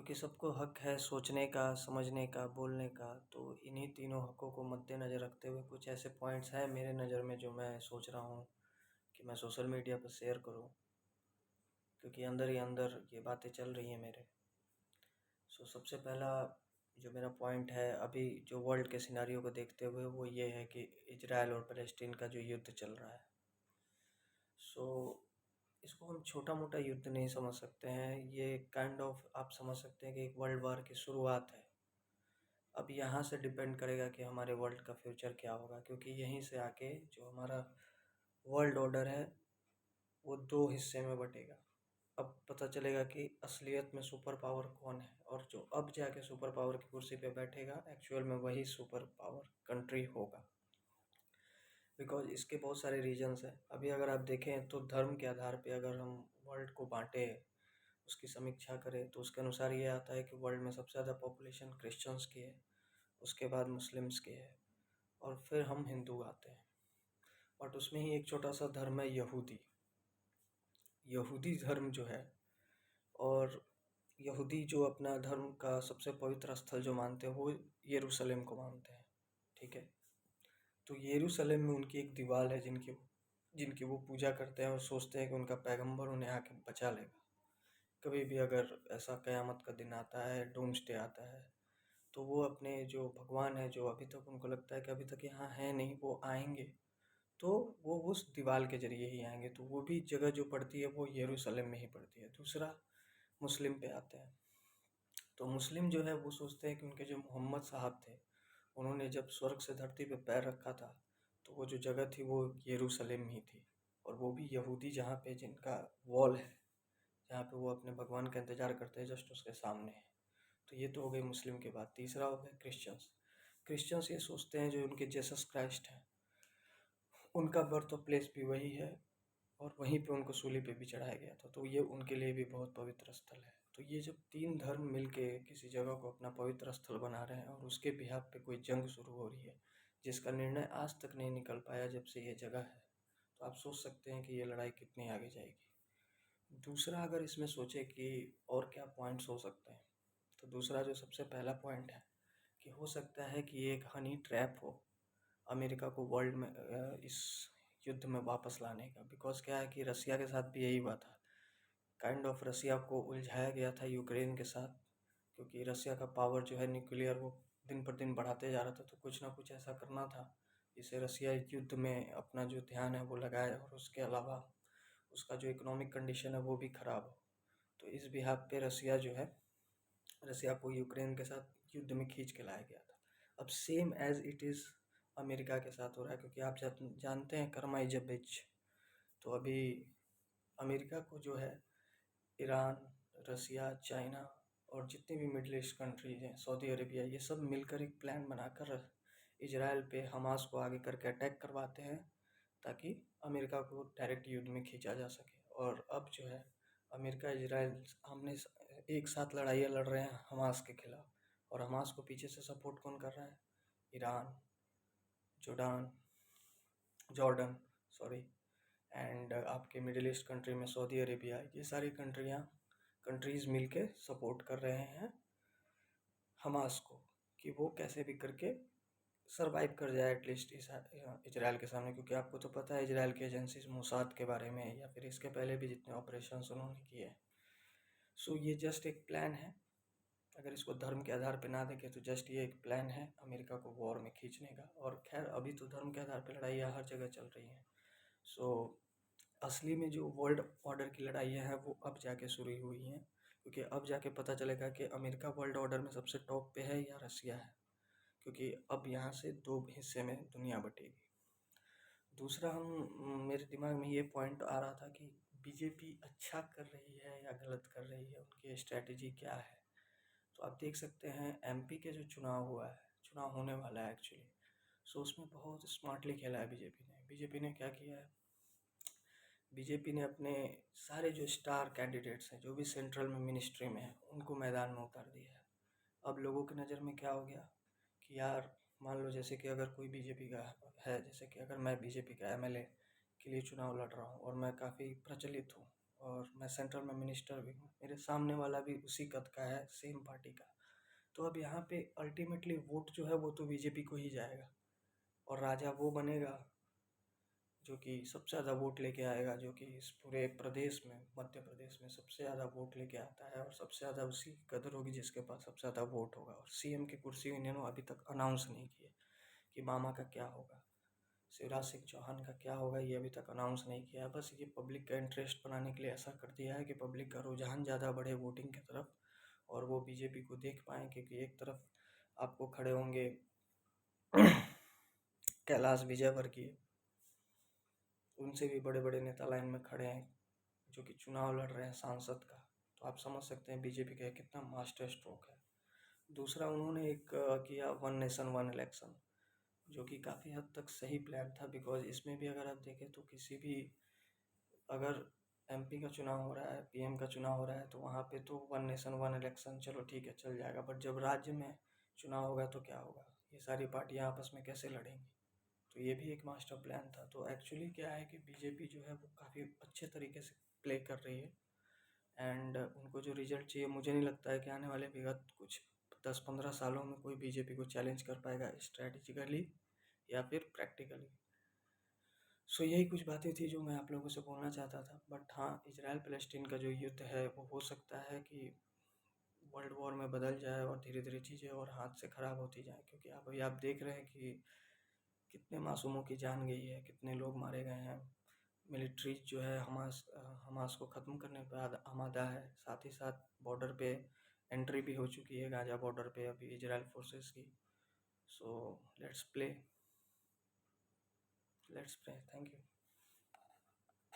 क्योंकि सबको हक है सोचने का, समझने का, बोलने का। तो इन्हीं तीनों हकों को मद्देनज़र रखते हुए कुछ ऐसे पॉइंट्स हैं मेरे नज़र में जो मैं सोच रहा हूँ कि मैं सोशल मीडिया पर शेयर करूँ, क्योंकि अंदर ही अंदर ये बातें चल रही हैं मेरे। सबसे पहला जो मेरा पॉइंट है अभी जो वर्ल्ड के सिनारियो को देखते हुए, वो ये है कि इजराइल और फ़लस्तीन का जो युद्ध चल रहा है। सो इसको हम छोटा मोटा युद्ध नहीं समझ सकते हैं, ये काइंड ऑफ आप समझ सकते हैं कि एक वर्ल्ड वार की शुरुआत है। अब यहाँ से डिपेंड करेगा कि हमारे वर्ल्ड का फ्यूचर क्या होगा, क्योंकि यहीं से आके जो हमारा वर्ल्ड ऑर्डर है वो दो हिस्से में बटेगा। अब पता चलेगा कि असलियत में सुपर पावर कौन है, और जो अब जाके सुपर पावर की कुर्सी पे बैठेगा एक्चुअल में वही सुपर पावर कंट्री होगा। बिकॉज इसके बहुत सारे रीजंस हैं। अभी अगर आप देखें तो धर्म के आधार पे अगर हम वर्ल्ड को बांटे, उसकी समीक्षा करें, तो उसके अनुसार ये आता है कि वर्ल्ड में सबसे ज़्यादा पॉपुलेशन क्रिश्चियंस की है, उसके बाद मुस्लिम्स की है, और फिर हम हिंदू आते हैं। बट उसमें ही एक छोटा सा धर्म है यहूदी। यहूदी धर्म जो है, और यहूदी जो अपना धर्म का सबसे पवित्र स्थल जो मानते हैं वो यरूशलेम को मानते हैं। ठीक है, तो यरूशलेम में उनकी एक दीवार है जिनकी जिनकी वो पूजा करते हैं और सोचते हैं कि उनका पैगंबर उन्हें आके बचा लेगा। कभी भी अगर ऐसा क़यामत का दिन आता है, डूम्सडे आता है, तो वो अपने जो भगवान है, जो अभी तक उनको लगता है कि अभी तक यहाँ है नहीं, वो आएंगे, तो वो उस दीवार के ज़रिए ही आएंगे। तो वो भी जगह जो पड़ती है वो यरूशलेम में ही पड़ती है। दूसरा मुस्लिम पे आते हैं, तो मुस्लिम जो है वो सोचते हैं कि उनके जो मोहम्मद साहब थे, उन्होंने जब स्वर्ग से धरती पे पैर रखा था, तो वो जो जगह थी वो यरूशलेम ही थी, और वो भी यहूदी जहाँ पे जिनका वॉल है, जहाँ पे वो अपने भगवान का इंतज़ार करते हैं, जस्ट उसके सामने है। तो ये तो हो गई मुस्लिम की बात। तीसरा हो गया क्रिश्चियंस। क्रिश्चियंस ये सोचते हैं जो उनके जीसस क्राइस्ट हैं, उनका बर्थ प्लेस भी वही है, और वहीं पे उनको सूली पे भी चढ़ाया गया था, तो ये उनके लिए भी बहुत पवित्र स्थल है। तो ये जब तीन धर्म मिलके किसी जगह को अपना पवित्र स्थल बना रहे हैं और उसके बिहाफ पे कोई जंग शुरू हो रही है जिसका निर्णय आज तक नहीं निकल पाया जब से ये जगह है, तो आप सोच सकते हैं कि ये लड़ाई कितनी आगे जाएगी। दूसरा, अगर इसमें सोचे कि और क्या पॉइंट्स हो सकते हैं, तो दूसरा जो सबसे पहला पॉइंट है कि हो सकता है कि ये एक हनी ट्रैप हो अमेरिका को वर्ल्ड में इस युद्ध में वापस लाने का। बिकॉज क्या है कि रसिया के साथ भी यही हुआ था, काइंड ऑफ रसिया को उलझाया गया था यूक्रेन के साथ, क्योंकि रसिया का पावर जो है न्यूक्लियर वो दिन पर दिन बढ़ाते जा रहा था, तो कुछ ना कुछ ऐसा करना था जिससे रसिया इस युद्ध में अपना जो ध्यान है वो लगाए, और उसके अलावा उसका जो इकोनॉमिक कंडीशन है वो भी ख़राब हो। तो इस बिहाफ पे रसिया को यूक्रेन के साथ युद्ध में खींच के लाया गया था। अब same as it is America के साथ हो रहा है, क्योंकि आप जानते हैं कर्मा इज अ बिच। तो अभी अमेरिका को जो है ईरान, रसिया, चाइना और जितनी भी मिडल ईस्ट कंट्रीज हैं, सऊदी अरेबिया, ये सब मिलकर एक प्लान बनाकर इजराइल पे हमास को आगे करके अटैक करवाते हैं, ताकि अमेरिका को डायरेक्ट युद्ध में खींचा जा सके। और अब जो है अमेरिका इजराइल आमने एक साथ लड़ाइयाँ लड़ रहे हैं हमास के खिलाफ, और हमास को पीछे से सपोर्ट कौन कर रहा है? Iran, Jordan, Jordan, sorry, and आपके मिडिल ईस्ट कंट्री में सऊदी अरेबिया, ये सारी कंट्रीज़ मिलके सपोर्ट कर रहे हैं हमास को, कि वो कैसे भी करके सरवाइव कर जाए एटलीस्ट इस इजराइल के सामने। क्योंकि आपको तो पता है इजराइल की एजेंसीज मोसाद के बारे में, या फिर इसके पहले भी जितने ऑपरेशंस उन्होंने किए हैं। सो ये जस्ट एक प्लान है। अगर इसको धर्म के आधार पे ना देखें तो जस्ट ये एक प्लान है अमेरिका को वॉर में खींचने का। और खैर अभी तो धर्म के आधार पे लड़ाइयाँ हर जगह चल रही हैं। सो असली में जो वर्ल्ड ऑर्डर की लड़ाइयाँ हैं वो अब जाके शुरू हुई हैं, क्योंकि अब जाके पता चलेगा कि अमेरिका वर्ल्ड ऑर्डर में सबसे टॉप पे है या रसिया है, क्योंकि अब यहाँ से दो हिस्से में दुनिया बटेगी। दूसरा, हम मेरे दिमाग में ये पॉइंट आ रहा था कि बीजेपी अच्छा कर रही है या गलत कर रही है, उनकी स्ट्रैटेजी क्या है। तो आप देख सकते हैं एमपी के जो चुनाव हुआ है, चुनाव होने वाला है एक्चुअली, सो उसमें बहुत स्मार्टली खेला है बीजेपी ने क्या किया है, बीजेपी ने अपने सारे जो स्टार कैंडिडेट्स हैं जो भी सेंट्रल में मिनिस्ट्री में हैं उनको मैदान में उतार दिया है। अब लोगों की नज़र में क्या हो गया कि यार मान लो जैसे कि अगर कोई बीजेपी का है, जैसे कि अगर मैं बीजेपी का एमएलए के लिए चुनाव लड़ रहा हूँ और मैं काफ़ी प्रचलित हूँ, और मैं सेंट्रल में मिनिस्टर भी हूँ, मेरे सामने वाला भी उसी कद का है, सेम पार्टी का। तो अब यहाँ पे अल्टीमेटली वोट जो है वो तो बीजेपी को ही जाएगा, और राजा वो बनेगा जो कि सबसे ज़्यादा वोट लेके आएगा, जो कि इस पूरे प्रदेश में, मध्य प्रदेश में सबसे ज़्यादा वोट लेके आता है, और सबसे ज़्यादा उसी की कदर होगी जिसके पास सबसे ज़्यादा वोट होगा। और सीएम की कुर्सी इन्होंने अभी तक अनाउंस नहीं की है कि मामा का क्या होगा, शिवराज सिंह चौहान का क्या होगा, ये अभी तक अनाउंस नहीं किया है। बस ये पब्लिक का इंटरेस्ट बनाने के लिए ऐसा कर दिया है कि पब्लिक का रुझान ज़्यादा बढ़े वोटिंग की तरफ, और वो बीजेपी को देख पाएँ, क्योंकि एक तरफ आपको खड़े होंगे कैलाश विजयवर्गीय, उनसे भी बड़े बड़े नेता लाइन में खड़े हैं जो कि चुनाव लड़ रहे हैं सांसद का। तो आप समझ सकते हैं बीजेपी का कितना मास्टर स्ट्रोक है। दूसरा, उन्होंने एक किया वन नेशन वन इलेक्शन, जो कि काफ़ी हद तक सही प्लान था, बिकॉज इसमें भी अगर आप देखें तो किसी भी, अगर एमपी का चुनाव हो रहा है, पीएम का चुनाव हो रहा है, तो वहाँ पे तो वन नेशन वन इलेक्शन चलो ठीक है चल जाएगा, बट जब राज्य में चुनाव होगा तो क्या होगा, ये सारी पार्टियाँ आपस में कैसे लड़ेंगी। तो ये भी एक मास्टर प्लान था। तो एक्चुअली क्या है कि बीजेपी जो है वो काफ़ी अच्छे तरीके से प्ले कर रही है, एंड उनको जो रिजल्ट चाहिए, मुझे नहीं लगता है कि आने वाले विगत कुछ 10-15 सालों में कोई बीजेपी को चैलेंज कर पाएगा स्ट्रैटेजिकली या फिर प्रैक्टिकली। सो यही कुछ बातें थी जो मैं आप लोगों से बोलना चाहता था। बट हाँ, इजराइल पैलेस्टीन का जो युद्ध है वो हो सकता है कि वर्ल्ड वॉर में बदल जाए और धीरे धीरे चीज़ें और हाथ से ख़राब होती जाएँ, क्योंकि अभी आप देख रहे हैं कि कितने मासूमों की जान गई है, कितने लोग मारे गए हैं। मिलिट्री जो है हमास को ख़त्म करने पे आमादा है, साथ ही साथ बॉर्डर पे एंट्री भी हो चुकी है गाज़ा बॉर्डर पे अभी इजराइल फोर्सेस की। So let's play, let's pray. Thank you.